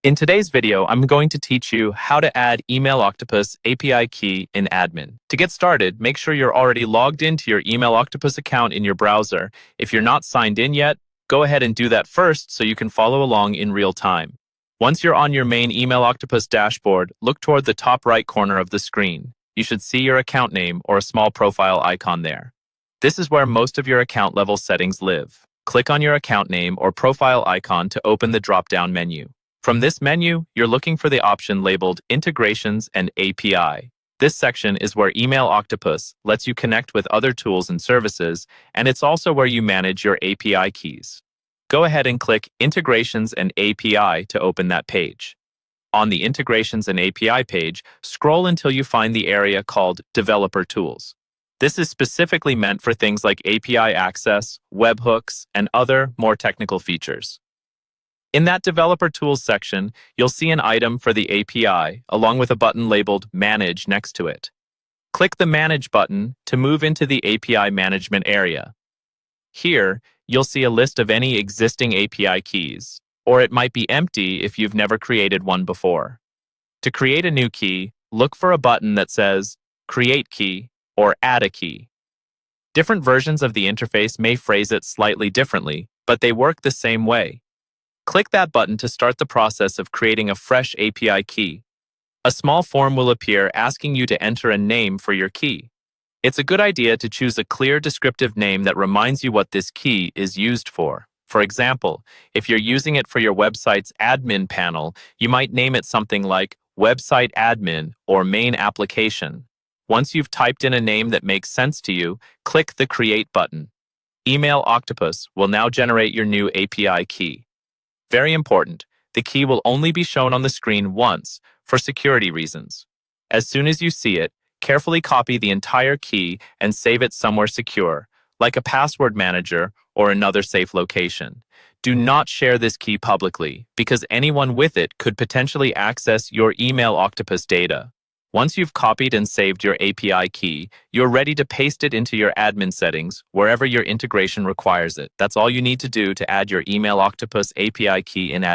In today's video, I'm going to teach you how to add Email Octopus API key in Admin. To get started, make sure you're already logged into your Email Octopus account in your browser. If you're not signed in yet, go ahead and do that first so you can follow along in real time. Once you're on your main Email Octopus dashboard, look toward the top right corner of the screen. You should see your account name or a small profile icon there. This is where most of your account level settings live. Click on your account name or profile icon to open the drop-down menu. From this menu, you're looking for the option labeled Integrations and API. This section is where Email Octopus lets you connect with other tools and services, and it's also where you manage your API keys. Go ahead and click Integrations and API to open that page. On the Integrations and API page, scroll until you find the area called Developer Tools. This is specifically meant for things like API access, webhooks, and other, more technical features. In that Developer Tools section, you'll see an item for the API, along with a button labeled Manage next to it. Click the Manage button to move into the API management area. Here, you'll see a list of any existing API keys, or it might be empty if you've never created one before. To create a new key, look for a button that says Create Key or Add a Key. Different versions of the interface may phrase it slightly differently, but they work the same way. Click that button to start the process of creating a fresh API key. A small form will appear asking you to enter a name for your key. It's a good idea to choose a clear descriptive name that reminds you what this key is used for. For example, if you're using it for your website's admin panel, you might name it something like Website Admin or Main Application. Once you've typed in a name that makes sense to you, click the Create button. Email Octopus will now generate your new API key. Very important, the key will only be shown on the screen once for security reasons. As soon as you see it, carefully copy the entire key and save it somewhere secure, like a password manager or another safe location. Do not share this key publicly because anyone with it could potentially access your Email Octopus data. Once you've copied and saved your API key, you're ready to paste it into your admin settings wherever your integration requires it. That's all you need to do to add your Email Octopus API key in Admin.